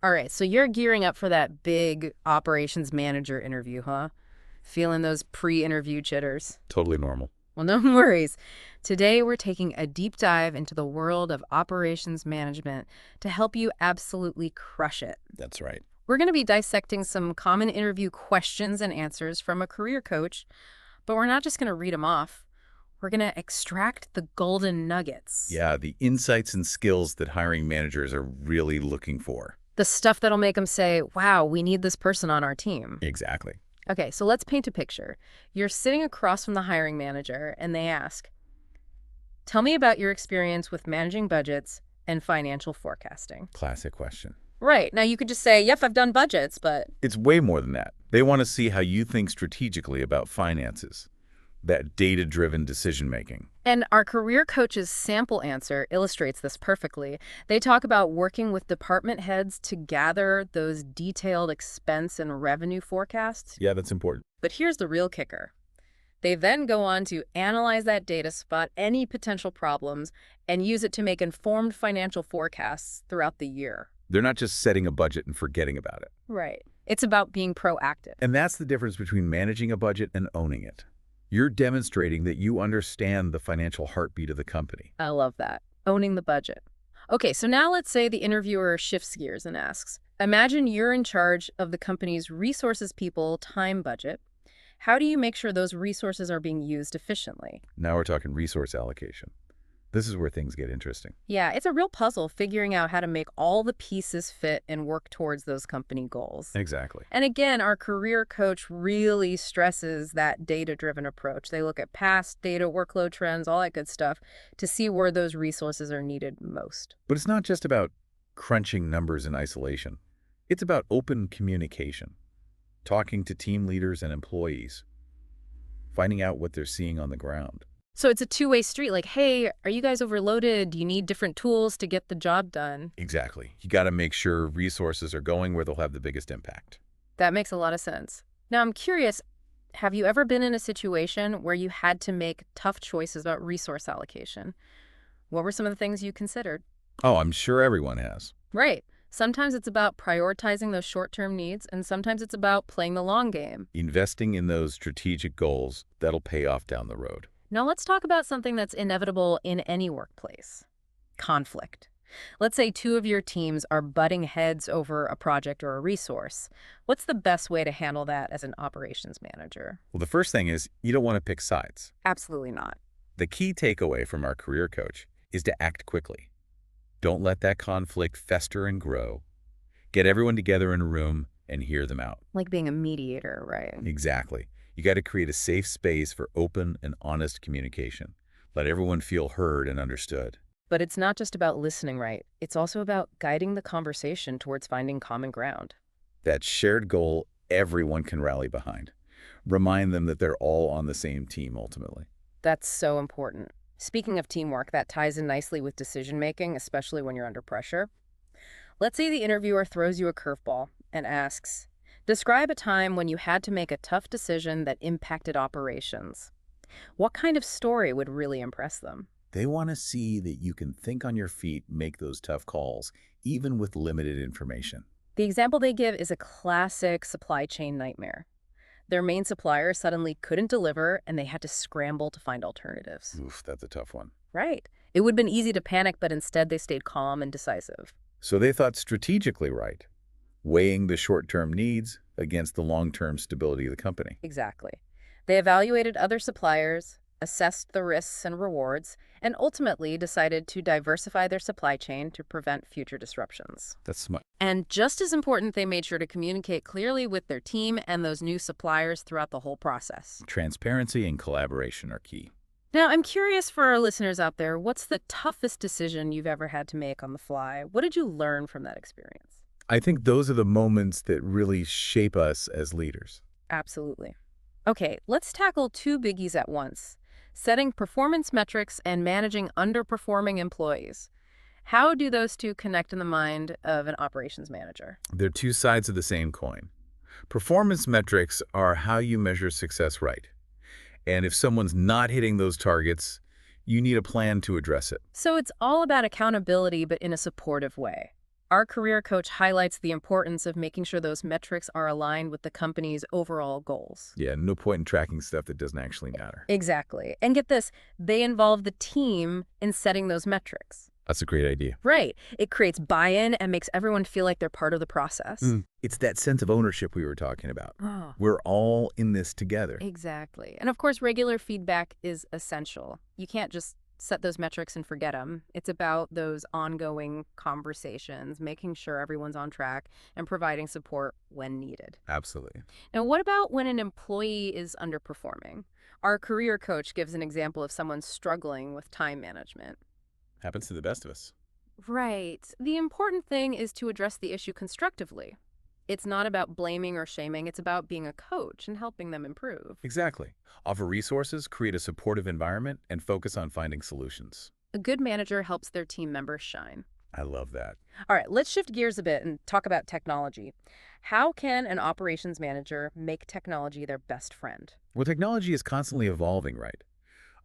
All right, so you're gearing up for that big operations manager interview, huh? Feeling those pre-interview jitters. Totally normal. Well, no worries. Today, we're taking a deep dive into the world of operations management to help you absolutely crush it. That's right. We're going to be dissecting some common interview questions and answers from a career coach, but we're not just going to read them off. We're going to extract the golden nuggets. Yeah, the insights and skills that hiring managers are really looking for. The stuff that'll make them say, wow, we need this person on our team. Exactly. Okay, so let's paint a picture. You're sitting across from the hiring manager, and they ask, tell me about your experience with managing budgets and financial forecasting. Classic question. Right. Now, you could just say, yep, I've done budgets, but... It's way more than that. They want to see how you think strategically about finances, that data-driven decision-making. And our career coach's sample answer illustrates this perfectly. They talk about working with department heads to gather those detailed expense and revenue forecasts. Yeah, that's important. But here's the real kicker. They then go on to analyze that data, spot any potential problems, and use it to make informed financial forecasts throughout the year. They're not just setting a budget and forgetting about it. Right. It's about being proactive. And that's the difference between managing a budget and owning it. You're demonstrating that you understand the financial heartbeat of the company. I love that. Owning the budget. Okay, so now let's say the interviewer shifts gears and asks, imagine you're in charge of the company's resources people time budget. How do you make sure those resources are being used efficiently? Now we're talking resource allocation. This is where things get interesting. Yeah, it's a real puzzle figuring out how to make all the pieces fit and work towards those company goals. Exactly. And again, our career coach really stresses that data-driven approach. They look at past data, workload trends, all that good stuff to see where those resources are needed most. But it's not just about crunching numbers in isolation. It's about open communication, talking to team leaders and employees, finding out what they're seeing on the ground. So it's a two-way street, like, hey, are you guys overloaded? Do you need different tools to get the job done? Exactly. You got to make sure resources are going where they'll have the biggest impact. That makes a lot of sense. Now, I'm curious, have you ever been in a situation where you had to make tough choices about resource allocation? What were some of the things you considered? Oh, I'm sure everyone has. Right. Sometimes it's about prioritizing those short-term needs, and sometimes it's about playing the long game. Investing in those strategic goals that'll pay off down the road. Now let's talk about something that's inevitable in any workplace. Conflict. Let's say two of your teams are butting heads over a project or a resource. What's the best way to handle that as an operations manager? Well, the first thing is you don't want to pick sides. Absolutely not. The key takeaway from our career coach is to act quickly. Don't let that conflict fester and grow. Get everyone together in a room and hear them out. Like being a mediator, right? Exactly. You got to create a safe space for open and honest communication. Let everyone feel heard and understood. But it's not just about listening right. It's also about guiding the conversation towards finding common ground. That shared goal everyone can rally behind. Remind them that they're all on the same team ultimately. That's so important. Speaking of teamwork, that ties in nicely with decision-making, especially when you're under pressure. Let's say the interviewer throws you a curveball and asks, describe a time when you had to make a tough decision that impacted operations. What kind of story would really impress them? They want to see that you can think on your feet, make those tough calls, even with limited information. The example they give is a classic supply chain nightmare. Their main supplier suddenly couldn't deliver, and they had to scramble to find alternatives. Oof, that's a tough one. Right. It would have been easy to panic, but instead they stayed calm and decisive. So they thought strategically right, weighing the short-term needs against the long-term stability of the company. Exactly. They evaluated other suppliers, assessed the risks and rewards, and ultimately decided to diversify their supply chain to prevent future disruptions. That's smart. And just as important, they made sure to communicate clearly with their team and those new suppliers throughout the whole process. Transparency and collaboration are key. Now, I'm curious for our listeners out there, what's the toughest decision you've ever had to make on the fly? What did you learn from that experience? I think those are the moments that really shape us as leaders. Absolutely. Okay, let's tackle two biggies at once. Setting performance metrics and managing underperforming employees. How do those two connect in the mind of an operations manager? They're two sides of the same coin. Performance metrics are how you measure success right. And if someone's not hitting those targets, you need a plan to address it. So it's all about accountability, but in a supportive way. Our career coach highlights the importance of making sure those metrics are aligned with the company's overall goals. Yeah, no point in tracking stuff that doesn't actually matter. Exactly. And get this, they involve the team in setting those metrics. That's a great idea. Right. It creates buy-in and makes everyone feel like they're part of the process. It's that sense of ownership we were talking about. Oh, We're all in this together. exactly. And of course, regular feedback is essential. You can't just set those metrics and forget them. It's about those ongoing conversations, making sure everyone's on track and providing support when needed. Absolutely. Now, what about when an employee is underperforming? Our career coach gives an example of someone struggling with time management. Happens to the best of us. Right. The important thing is to address the issue constructively. It's not about blaming or shaming. It's about being a coach and helping them improve. Exactly. Offer resources, create a supportive environment, and focus on finding solutions. A good manager helps their team members shine. I love that. All right, let's shift gears a bit and talk about technology. How can an operations manager make technology their best friend? Well, technology is constantly evolving, right?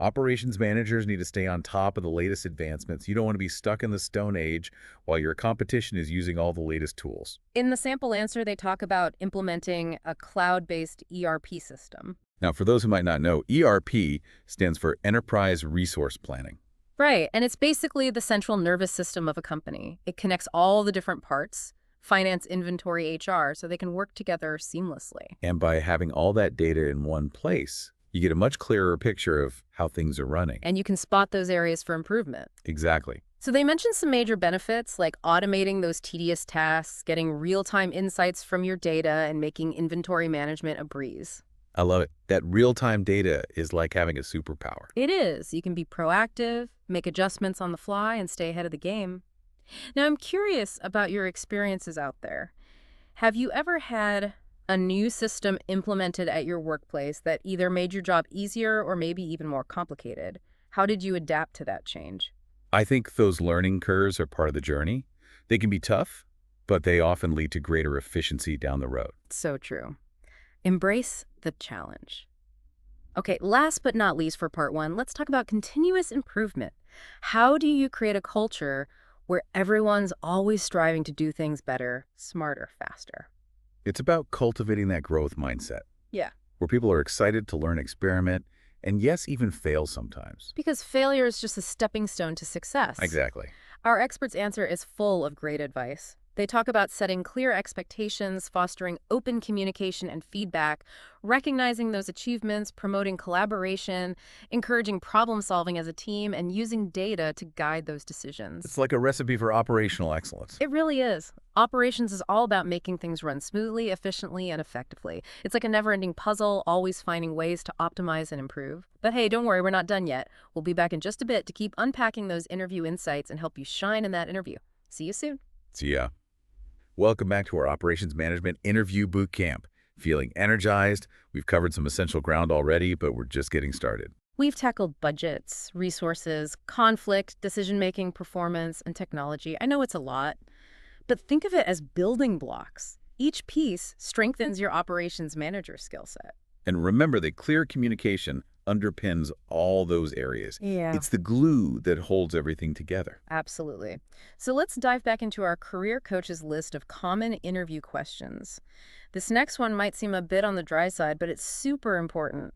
Operations managers need to stay on top of the latest advancements. You don't want to be stuck in the Stone Age while your competition is using all the latest tools. In the sample answer, they talk about implementing a cloud-based ERP system. Now, for those who might not know, ERP stands for Enterprise Resource Planning. Right, and it's basically the central nervous system of a company. It connects all the different parts, finance, inventory, HR, so they can work together seamlessly. And by having all that data in one place, you get a much clearer picture of how things are running. And you can spot those areas for improvement. Exactly. So they mentioned some major benefits like automating those tedious tasks, getting real-time insights from your data, and making inventory management a breeze. I love it. That real-time data is like having a superpower. It is. You can be proactive, make adjustments on the fly, and stay ahead of the game. Now, I'm curious about your experiences out there. Have you ever had a new system implemented at your workplace that either made your job easier or maybe even more complicated? How did you adapt to that change? I think those learning curves are part of the journey. They can be tough, but they often lead to greater efficiency down the road. So true. Embrace the challenge. Okay, last but not least for part one, let's talk about continuous improvement. How do you create a culture where everyone's always striving to do things better, smarter, faster? It's about cultivating that growth mindset. Yeah. Where people are excited to learn, experiment, and yes, even fail sometimes. Because failure is just a stepping stone to success. Exactly. Our expert's answer is full of great advice. They talk about setting clear expectations, fostering open communication and feedback, recognizing those achievements, promoting collaboration, encouraging problem solving as a team, and using data to guide those decisions. It's like a recipe for operational excellence. It really is. Operations is all about making things run smoothly, efficiently, and effectively. It's like a never-ending puzzle, always finding ways to optimize and improve. But hey, don't worry, we're not done yet. We'll be back in just a bit to keep unpacking those interview insights and help you shine in that interview. See you soon. See ya. Welcome back to our Operations Management Interview Bootcamp. Feeling energized? We've covered some essential ground already, but we're just getting started. We've tackled budgets, resources, conflict, decision-making, performance, and technology. I know it's a lot, but think of it as building blocks. Each piece strengthens your operations manager skill set. And remember that clear communication underpins all those areas. Yeah. It's the glue that holds everything together. Absolutely. So let's dive back into our career coach's list of common interview questions. This next one might seem a bit on the dry side, but it's super important.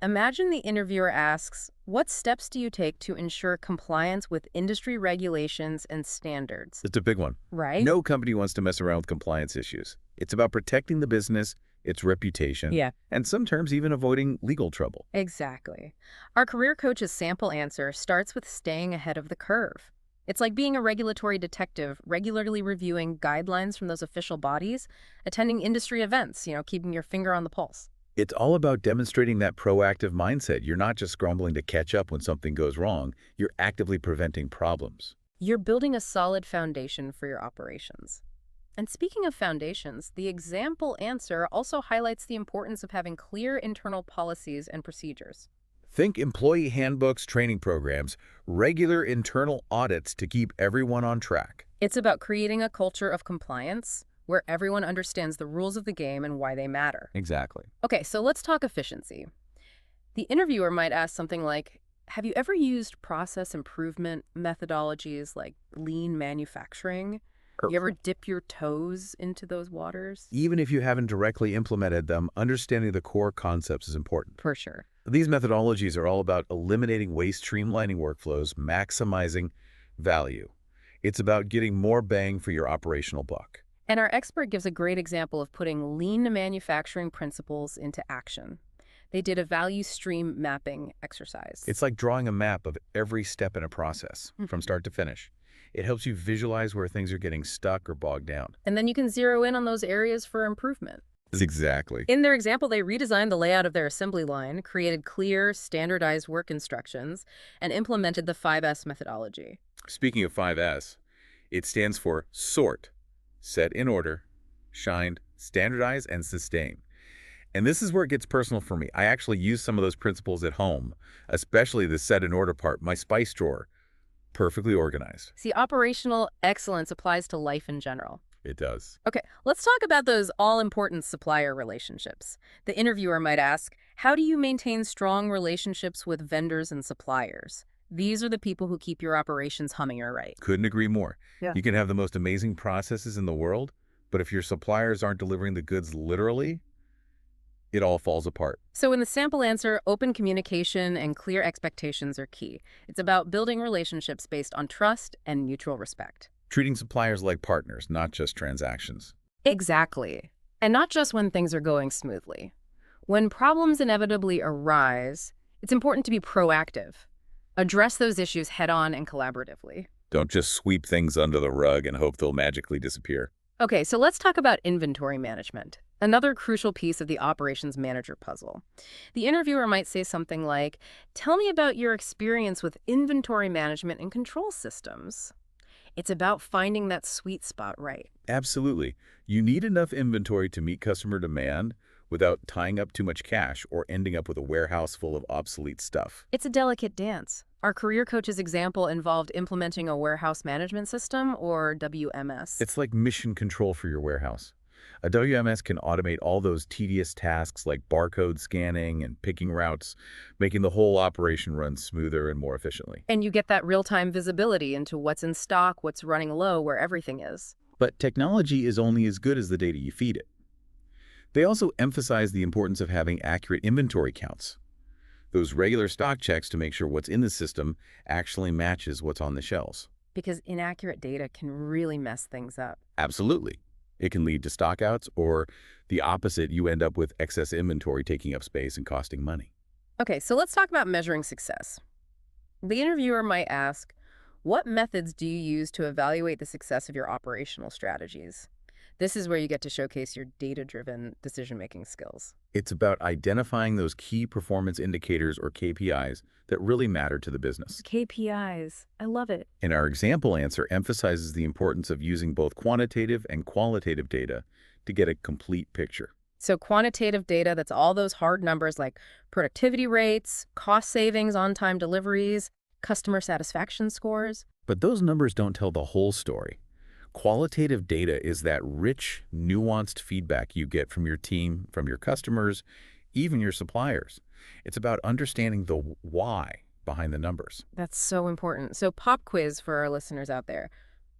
Imagine the interviewer asks, what steps do you take to ensure compliance with industry regulations and standards? It's a big one. Right? No company wants to mess around with compliance issues. It's about protecting the business, its reputation, Yeah. and some terms even avoiding legal trouble. Exactly. Our career coach's sample answer starts with staying ahead of the curve. It's like being a regulatory detective, regularly reviewing guidelines from those official bodies, attending industry events, keeping your finger on the pulse. It's all about demonstrating that proactive mindset. You're not just scrambling to catch up when something goes wrong. You're actively preventing problems. You're building a solid foundation for your operations. And speaking of foundations, the example answer also highlights the importance of having clear internal policies and procedures. Think employee handbooks, training programs, regular internal audits to keep everyone on track. It's about creating a culture of compliance where everyone understands the rules of the game and why they matter. Exactly. Okay, so let's talk efficiency. The interviewer might ask something like, have you ever used process improvement methodologies like lean manufacturing? You ever dip your toes into those waters? Even if you haven't directly implemented them, understanding the core concepts is important. For sure. These methodologies are all about eliminating waste, streamlining workflows, maximizing value. It's about getting more bang for your operational buck. And our expert gives a great example of putting lean manufacturing principles into action. They did a value stream mapping exercise. It's like drawing a map of every step in a process, from start to finish. It helps you visualize where things are getting stuck or bogged down. And then you can zero in on those areas for improvement. Exactly. In their example, they redesigned the layout of their assembly line, created clear, standardized work instructions, and implemented the 5S methodology. Speaking of 5S, it stands for sort, set in order, shine, standardize, and sustain. And this is where it gets personal for me. I actually use some of those principles at home, especially the set in order part. My spice drawer, perfectly organized. See, operational excellence applies to life in general. It does. Okay, let's talk about those all-important supplier relationships. The interviewer might ask, how do you maintain strong relationships with vendors and suppliers? These are the people who keep your operations humming or right. Couldn't agree more. Yeah. You can have the most amazing processes in the world, but if your suppliers aren't delivering the goods literally, it all falls apart. So in the sample answer, open communication and clear expectations are key. It's about building relationships based on trust and mutual respect. Treating suppliers like partners, not just transactions. Exactly. And not just when things are going smoothly. When problems inevitably arise, it's important to be proactive. Address those issues head-on and collaboratively. Don't just sweep things under the rug and hope they'll magically disappear. Okay, so let's talk about inventory management, another crucial piece of the operations manager puzzle. The interviewer might say something like, tell me about your experience with inventory management and control systems. It's about finding that sweet spot right. Absolutely. You need enough inventory to meet customer demand without tying up too much cash or ending up with a warehouse full of obsolete stuff. It's a delicate dance. Our career coach's example involved implementing a warehouse management system, or WMS. It's like mission control for your warehouse. A WMS can automate all those tedious tasks like barcode scanning and picking routes, making the whole operation run smoother and more efficiently. And you get that real-time visibility into what's in stock, what's running low, where everything is. But technology is only as good as the data you feed it. They also emphasize the importance of having accurate inventory counts. Those regular stock checks to make sure what's in the system actually matches what's on the shelves. Because inaccurate data can really mess things up. Absolutely. It can lead to stockouts, or the opposite, you end up with excess inventory taking up space and costing money. Okay, so let's talk about measuring success. The interviewer might ask, what methods do you use to evaluate the success of your operational strategies? This is where you get to showcase your data-driven decision-making skills. It's about identifying those key performance indicators, or KPIs, that really matter to the business. KPIs. I love it. And our example answer emphasizes the importance of using both quantitative and qualitative data to get a complete picture. So quantitative data, that's all those hard numbers like productivity rates, cost savings, on-time deliveries, customer satisfaction scores. But those numbers don't tell the whole story. Qualitative data is that rich, nuanced feedback you get from your team, from your customers, even your suppliers. It's about understanding the why behind the numbers. That's so important. So pop quiz for our listeners out there.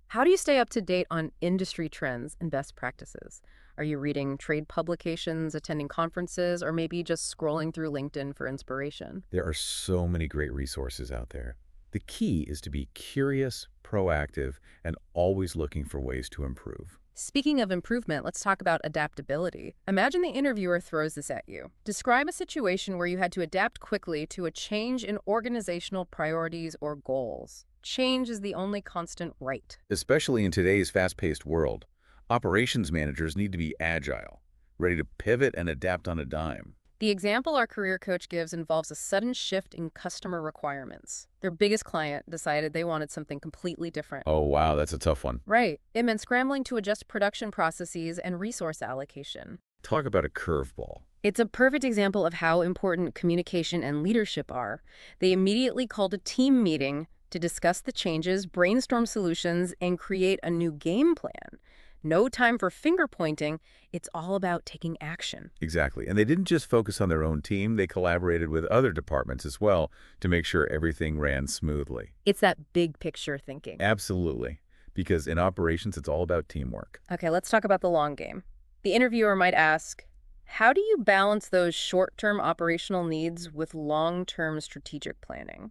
How do you stay up to date on industry trends and best practices? Are you reading trade publications, attending conferences, or maybe just scrolling through LinkedIn for inspiration? There are so many great resources out there. The key is to be curious, proactive, and always looking for ways to improve. Speaking of improvement, let's talk about adaptability. Imagine the interviewer throws this at you. Describe a situation where you had to adapt quickly to a change in organizational priorities or goals. Change is the only constant, right? Especially in today's fast-paced world, operations managers need to be agile, ready to pivot and adapt on a dime. The example our career coach gives involves a sudden shift in customer requirements. Their biggest client decided they wanted something completely different. Oh, wow, that's a tough one. Right. It meant scrambling to adjust production processes and resource allocation. Talk about a curveball. It's a perfect example of how important communication and leadership are. They immediately called a team meeting to discuss the changes, brainstorm solutions, and create a new game plan. No time for finger-pointing. It's all about taking action. Exactly. And they didn't just focus on their own team. They collaborated with other departments as well to make sure everything ran smoothly. It's that big picture thinking. Absolutely. because in operations, it's all about teamwork. Okay, let's talk about the long game. The interviewer might ask, how do you balance those short-term operational needs with long-term strategic planning?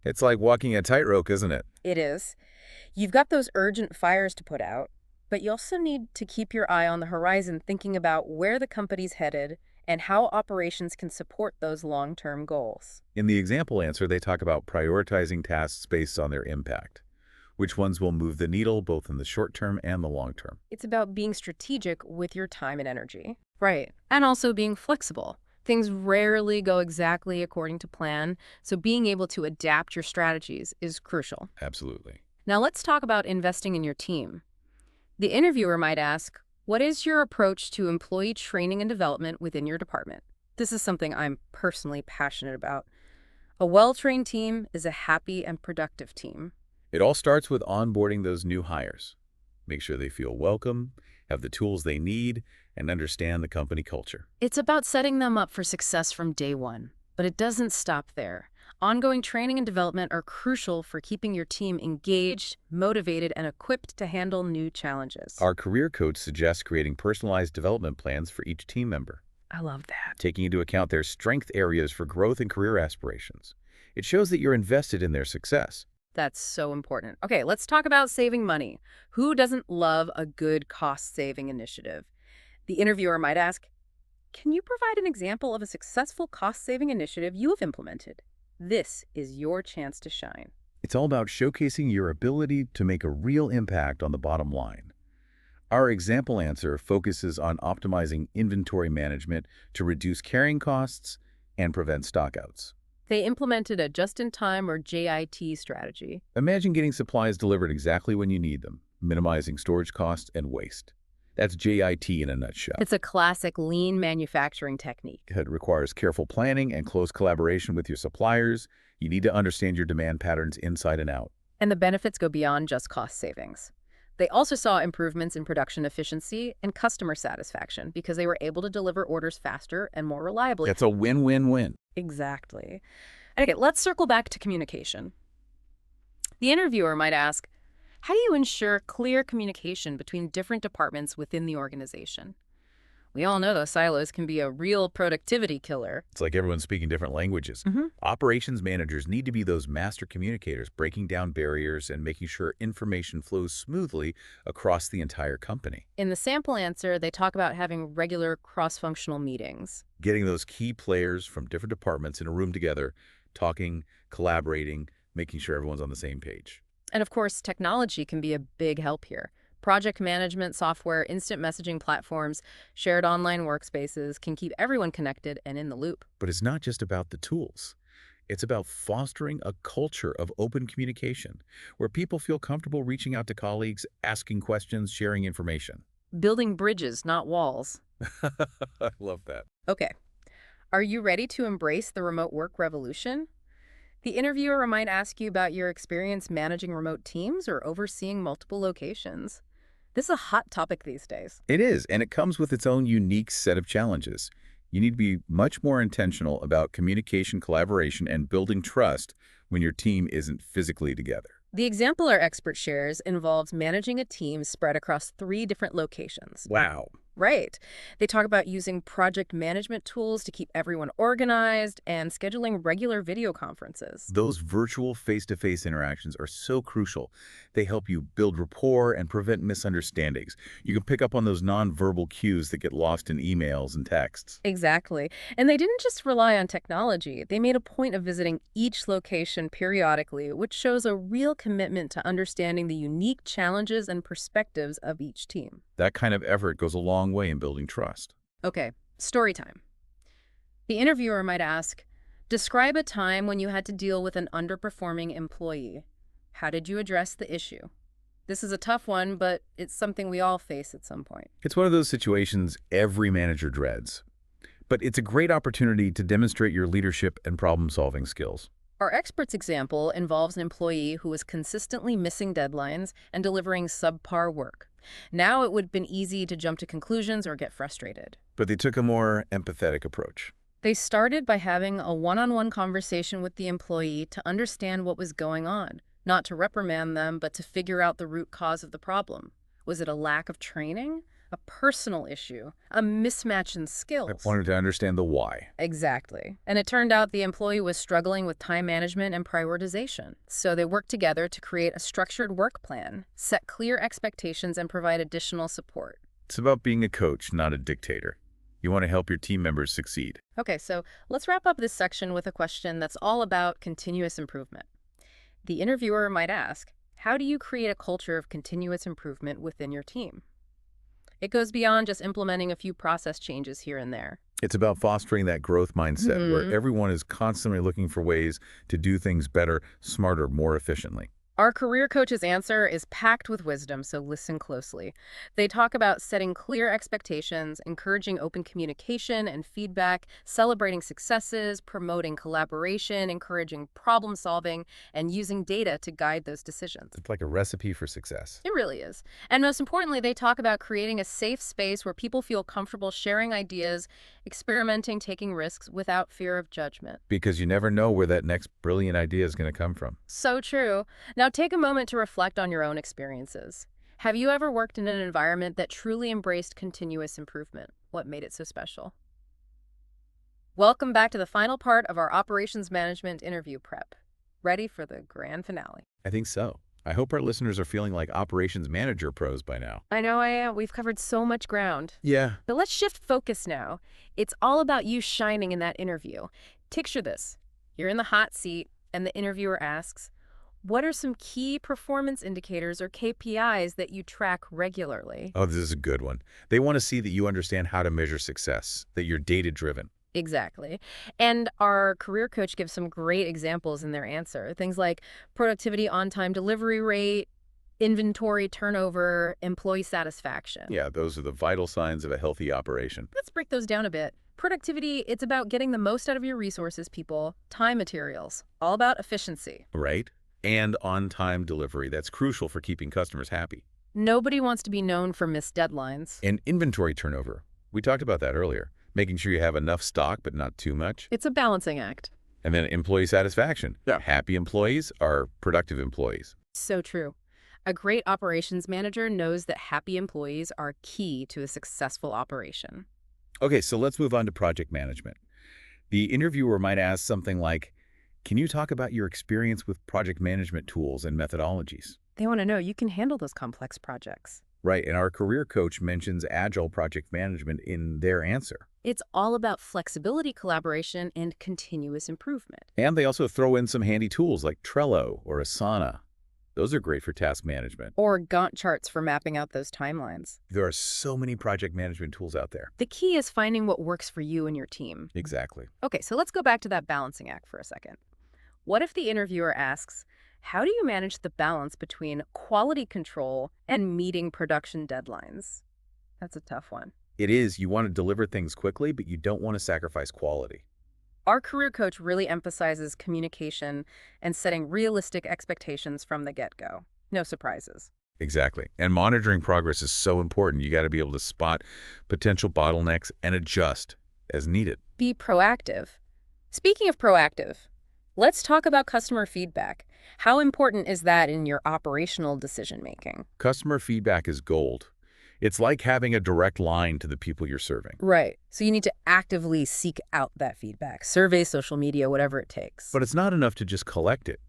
It's like walking a tightrope, isn't it? It is. You've got those urgent fires to put out, but you also need to keep your eye on the horizon thinking about where the company's headed and how operations can support those long-term goals. In the example answer, they talk about prioritizing tasks based on their impact. Which ones will move the needle both in the short term and the long term. It's about being strategic with your time and energy. Right. And also being flexible. Things rarely go exactly according to plan, so being able to adapt your strategies is crucial. Absolutely. Now let's talk about investing in your team. The interviewer might ask, what is your approach to employee training and development within your department? This is something I'm personally passionate about. A well-trained team is a happy and productive team. It all starts with onboarding those new hires. Make sure they feel welcome, have the tools they need, and understand the company culture. It's about setting them up for success from day one, but it doesn't stop there. Ongoing training and development are crucial for keeping your team engaged, motivated, and equipped to handle new challenges. Our career coach suggests creating personalized development plans for each team member, I love that. taking into account their strength areas for growth and career aspirations. It shows that you're invested in their success. That's so important. Okay, let's talk about saving money. Who doesn't love a good cost-saving initiative? The interviewer might ask, can you provide an example of a successful cost-saving initiative you have implemented? This is your chance to shine. It's all about showcasing your ability to make a real impact on the bottom line. Our example answer focuses on optimizing inventory management to reduce carrying costs and prevent stockouts. They implemented a just-in-time or JIT strategy. Imagine getting supplies delivered exactly when you need them, minimizing storage costs and waste. That's JIT in a nutshell. It's a classic lean manufacturing technique. It requires careful planning and close collaboration with your suppliers. You need to understand your demand patterns inside and out. And the benefits go beyond just cost savings. They also saw improvements in production efficiency and customer satisfaction because they were able to deliver orders faster and more reliably. It's a win-win-win. Exactly. Okay, let's circle back to communication. The interviewer might ask, how do you ensure clear communication between different departments within the organization? We all know those silos can be a real productivity killer. It's like everyone's speaking different languages. Operations managers need to be those master communicators, breaking down barriers and making sure information flows smoothly across the entire company. In the sample answer, they talk about having regular cross-functional meetings. Getting those key players from different departments in a room together, talking, collaborating, making sure everyone's on the same page. And of course, technology can be a big help here. Project management software, instant messaging platforms, shared online workspaces can keep everyone connected and in the loop. But it's not just about the tools. It's about fostering a culture of open communication where people feel comfortable reaching out to colleagues, asking questions, sharing information. Building bridges, not walls. I love that. Okay. Are you ready to embrace the remote work revolution? The interviewer might ask you about your experience managing remote teams or overseeing multiple locations. This is a hot topic these days. It is, and it comes with its own unique set of challenges. You need to be much more intentional about communication, collaboration, and building trust when your team isn't physically together. The example our expert shares involves managing a team spread across 3 different locations. Wow. Right. They talk about using project management tools to keep everyone organized and scheduling regular video conferences. Those virtual face-to-face interactions are so crucial. They help you build rapport and prevent misunderstandings. You can pick up on those nonverbal cues that get lost in emails and texts. Exactly. And they didn't just rely on technology. They made a point of visiting each location periodically, which shows a real commitment to understanding the unique challenges and perspectives of each team. That kind of effort goes a long way in building trust. Okay, story time. The interviewer might ask, describe a time when you had to deal with an underperforming employee. How did you address the issue? This is a tough one, but it's something we all face at some point. It's one of those situations every manager dreads. But it's a great opportunity to demonstrate your leadership and problem-solving skills. Our expert's example involves an employee who was consistently missing deadlines and delivering subpar work. Now it would have been easy to jump to conclusions or get frustrated. But they took a more empathetic approach. They started by having a one-on-one conversation with the employee to understand what was going on. not to reprimand them, but to figure out the root cause of the problem. Was it a lack of training? A personal issue? A mismatch in I skills? wanted to understand the why. Exactly. And it turned out the employee was struggling with time management and prioritization. So they worked together to create a structured work plan, set clear expectations, and provide additional support. It's about being a coach, not a dictator. You want to help your team members succeed. Okay, so let's wrap up this section with a question that's all about continuous improvement. The interviewer might ask, how do you create a culture of continuous improvement within your team? It goes beyond just implementing a few process changes here and there. It's about fostering that growth mindset where everyone is constantly looking for ways to do things better, smarter, more efficiently. Our career coach's answer is packed with wisdom, so listen closely. They talk about setting clear expectations, encouraging open communication and feedback, celebrating successes, promoting collaboration, encouraging problem solving, and using data to guide those decisions. It's like a recipe for success. It really is. And most importantly, they talk about creating a safe space where people feel comfortable sharing ideas, experimenting, taking risks without fear of judgment. Because you never know where that next brilliant idea is going to come from. So true. Now take a moment to reflect on your own experiences. Have you ever worked in an environment that truly embraced continuous improvement? What made it so special? Welcome back to the final part of our operations management interview prep. Ready for the grand finale. I think so. I hope our listeners are feeling like operations manager pros by now. I know I am. We've covered so much ground. Yeah. But let's shift focus now. It's all about you shining in that interview. Picture this. You're in the hot seat, and the interviewer asks, what are some key performance indicators or KPIs that you track regularly? Oh, this is a good one. They want to see that you understand how to measure success, that you're data-driven. Exactly. And our career coach gives some great examples in their answer. Things like productivity, on-time delivery rate, inventory turnover, employee satisfaction. Yeah, those are the vital signs of a healthy operation. Let's break those down a bit. Productivity, it's about getting the most out of your resources, people. Time, materials, all about efficiency. Right? And on-time delivery. That's crucial for keeping customers happy. Nobody wants to be known for missed deadlines. And inventory turnover. We talked about that earlier. Making sure you have enough stock, but not too much. It's a balancing act. And then employee satisfaction. Yeah. Happy employees are productive employees. So true. A great operations manager knows that happy employees are key to a successful operation. Okay, so let's move on to project management. The interviewer might ask something like, can you talk about your experience with project management tools and methodologies? They want to know you can handle those complex projects. Right, and our career coach mentions agile project management in their answer. It's all about flexibility, collaboration, and continuous improvement. And they also throw in some handy tools like Trello or Asana. Those are great for task management. Or Gantt charts for mapping out those timelines. There are so many project management tools out there. The key is finding what works for you and your team. Exactly. Okay, so let's go back to that balancing act for a second. What if the interviewer asks, how do you manage the balance between quality control and meeting production deadlines? That's a tough one. It is. You want to deliver things quickly, but you don't want to sacrifice quality. Our career coach really emphasizes communication and setting realistic expectations from the get-go. No surprises. Exactly. And monitoring progress is so important. You got to be able to spot potential bottlenecks and adjust as needed. Be proactive. Speaking of proactive, let's talk about customer feedback. How important is that in your operational decision-making? Customer feedback is gold. It's like having a direct line to the people you're serving. Right. So you need to actively seek out that feedback. Surveys, social media, whatever it takes. But it's not enough to just collect it.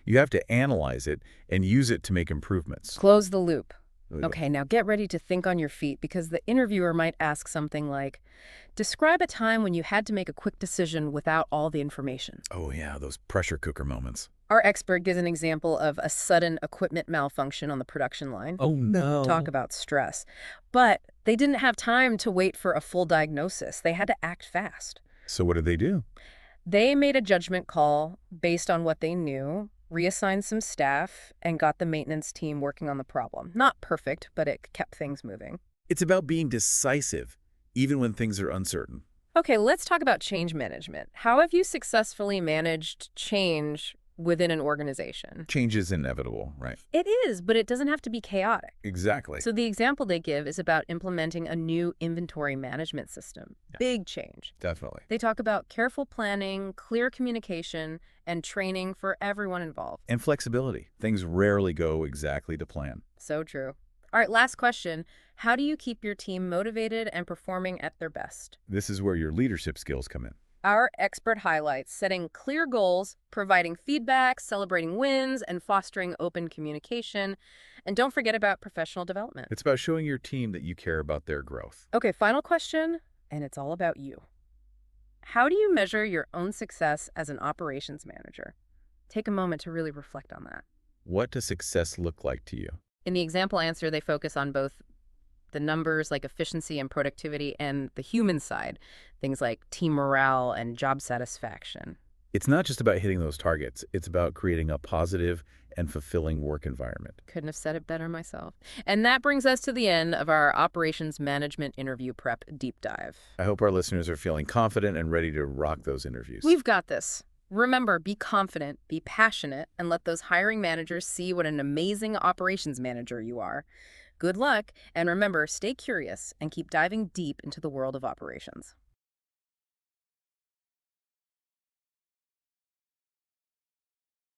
You have to analyze it and use it to make improvements. Close the loop. Okay, now get ready to think on your feet because the interviewer might ask something like, describe a time when you had to make a quick decision without all the information. Oh yeah, those pressure cooker moments. Our expert gives an example of a sudden equipment malfunction on the production line. Oh, no. Talk about stress. But they didn't have time to wait for a full diagnosis. They had to act fast. So what did they do? They made a judgment call based on what they knew, reassigned some staff, and got the maintenance team working on the problem. Not perfect, but it kept things moving. It's about being decisive, even when things are uncertain. Okay, let's talk about change management. How have you successfully managed change within an organization. Change is inevitable, right? It is, but it doesn't have to be chaotic. Exactly. So the example they give is about implementing a new inventory management system. Yeah. Big change. Definitely. They talk about careful planning, clear communication, and training for everyone involved. And flexibility. Things rarely go exactly to plan. So true. All right, last question. How do you keep your team motivated and performing at their best? This is where your leadership skills come in. Our expert highlights setting clear goals, providing feedback, celebrating wins, and fostering open communication. And don't forget about professional development. It's about showing your team that you care about their growth. Okay, final question, and it's all about you. How do you measure your own success as an operations manager? Take a moment to really reflect on that. What does success look like to you? In the example answer, they focus on both the numbers like efficiency and productivity and the human side, things like team morale and job satisfaction. It's not just about hitting those targets. It's about creating a positive and fulfilling work environment. Couldn't have said it better myself. And that brings us to the end of our operations management interview prep deep dive. I hope our listeners are feeling confident and ready to rock those interviews. We've got this. Remember, be confident, be passionate, and let those hiring managers see what an amazing operations manager you are. Good luck, and remember, stay curious and keep diving deep into the world of operations.